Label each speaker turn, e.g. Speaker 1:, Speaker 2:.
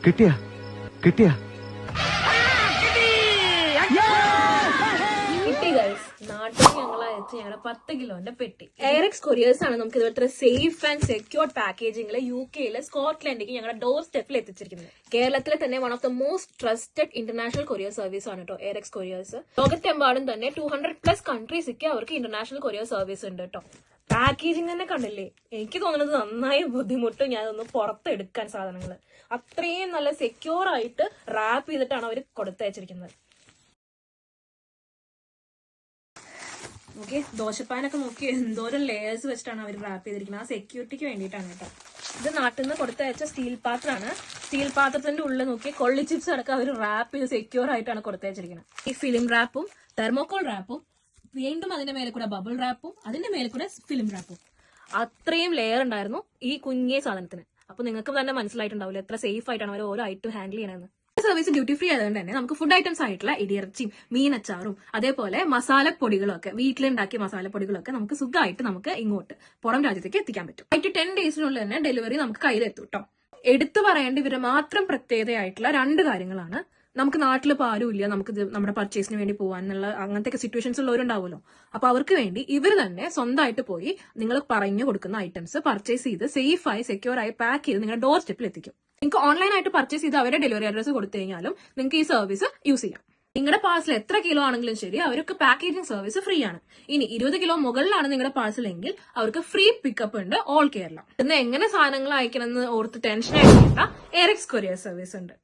Speaker 1: കിട്ടിയ കിട്ടിയ
Speaker 2: നാട്ടിൽ ഞങ്ങൾ അയച്ച ഞങ്ങളുടെ 10 കിലോന്റെ പെട്ടി എയറെക്സ് കൊറിയേഴ്സ് ആണ് നമുക്ക് ഇതുപോലത്തെ സേഫ് ആൻഡ് സെക്യൂർഡ് പാക്കേജിംഗിൽ UK സ്കോട്ട്ലൻഡിലേക്ക് ഞങ്ങളുടെ ഡോർ സ്റ്റെപ്പിൽ എത്തിച്ചിരിക്കുന്നത്. കേരളത്തിലെ തന്നെ one of the most trusted international courier service ആണ് കേട്ടോ എയറെക്സ് കൊറിയേഴ്സ്. ലോകത്തെമ്പാടും തന്നെ 200+ കൺട്രീസിക്ക് അവർക്ക് ഇന്റർനാഷണൽ കൊറിയർ സർവീസ് ഉണ്ട് കേട്ടോ. പാക്കേജിങ് തന്നെ കണ്ടില്ലേ, എനിക്ക് തോന്നുന്നത് നന്നായി ബുദ്ധിമുട്ടും ഞാനൊന്ന് പുറത്തെടുക്കാൻ സാധനങ്ങൾ അത്രയും നല്ല സെക്യൂർ ആയിട്ട് റാപ്പ് ചെയ്തിട്ടാണ് അവർ കൊടുത്തയച്ചിരിക്കുന്നത്. ഓക്കെ, ദോശപ്പാനൊക്കെ നോക്കി എന്തോരം ലെയേഴ്സ് വെച്ചിട്ടാണ് അവർ റാപ്പ് ചെയ്തിരിക്കുന്നത്. ആ സെക്യൂരിറ്റിക്ക് വേണ്ടിയിട്ടാണ് കേട്ടോ. ഇത് നാട്ടിൽ നിന്ന് കൊടുത്തയച്ച സ്റ്റീൽ പാത്രമാണ്. സ്റ്റീൽ പാത്രത്തിന്റെ ഉള്ളിൽ നോക്കി കൊള്ളി ചിപ്സ് അടക്കം അവർ റാപ്പ് ചെയ്ത് സെക്യൂർ ആയിട്ടാണ് കൊടുത്തയച്ചിരിക്കുന്നത്. ഈ ഫിലിം റാപ്പും തെർമോകോൾ റാപ്പും വീണ്ടും അതിന്റെ മേലെ കൂടെ ബബിൾ റാപ്പും അതിന്റെ മേലെ കൂടെ ഫിലിം റാപ്പും അത്രയും ലെയർ ഉണ്ടായിരുന്നു ഈ കുഞ്ഞേ സാധനത്തിന്. അപ്പൊ നിങ്ങൾക്ക് തന്നെ മനസ്സിലായിട്ടുണ്ടാവില്ല എത്ര സേഫ് ആയിട്ടാണ് അവർ ഓരോ ഐറ്റം ഹാൻഡിൽ ചെയ്യണമെന്ന്. സർവീസ് ഡ്യൂട്ടി ഫ്രീ ആയതുകൊണ്ട് തന്നെ നമുക്ക് ഫുഡ് ഐറ്റംസ് ആയിട്ടുള്ള ഇടിയിറച്ചിയും മീനച്ചാറും അതേപോലെ മസാലപ്പൊടികളൊക്കെ വീട്ടിലുണ്ടാക്കിയ മസാലപ്പൊടികളൊക്കെ നമുക്ക് സുഖമായിട്ട് നമുക്ക് ഇങ്ങോട്ട് പുറം രാജ്യത്തേക്ക് എത്തിക്കാൻ പറ്റും. 10 ഡേയ്സിനുള്ളിൽ തന്നെ ഡെലിവറി നമുക്ക് കയ്യിലെത്തും കേട്ടോ. എടുത്തു പറയേണ്ട ഇവര് മാത്രം പ്രത്യേകതയായിട്ടുള്ള 2 കാര്യങ്ങളാണ്. നമുക്ക് നാട്ടിൽ ഇപ്പോൾ ആരുമില്ല, നമുക്ക് നമ്മുടെ പർച്ചേസിന് വേണ്ടി പോകാനുള്ള അങ്ങനത്തെ സിറ്റുവേഷൻസ് ഉള്ളവരുണ്ടാവുമല്ലോ. അപ്പൊ അവർക്ക് വേണ്ടി ഇവർ തന്നെ സ്വന്തമായിട്ട് പോയി നിങ്ങൾ പറഞ്ഞു കൊടുക്കുന്ന ഐറ്റംസ് പർച്ചേസ് ചെയ്ത് സേഫായി സെക്യൂർ ആയി പാക്ക് ചെയ്ത് നിങ്ങളുടെ ഡോർ സ്റ്റെപ്പിൽ എത്തിക്കും. നിങ്ങൾക്ക് ഓൺലൈനായിട്ട് പർച്ചേസ് ചെയ്ത് അവരുടെ ഡെലിവറി അഡ്രസ് കൊടുത്തു കഴിഞ്ഞാലും നിങ്ങൾക്ക് ഈ സർവീസ് യൂസ് ചെയ്യാം. നിങ്ങളുടെ പാഴ്സൽ എത്ര കിലോ ആണെങ്കിലും ശരി അവർക്ക് പാക്കേജിംഗ് സർവീസ് ഫ്രീ ആണ്. ഇനി 20 കിലോ മുകളിലാണ് നിങ്ങളുടെ പാഴ്സൽ എങ്കിൽ അവർക്ക് ഫ്രീ പിക്കപ്പ് ഉണ്ട് ഓൾ കേരള. ഇന്ന് എങ്ങനെ സാധനങ്ങൾ അയക്കണം എന്ന് ഓർത്ത് ടെൻഷൻ ആയിട്ടില്ല, എയറെക്സ് കൊറിയർ സർവീസ് ഉണ്ട്.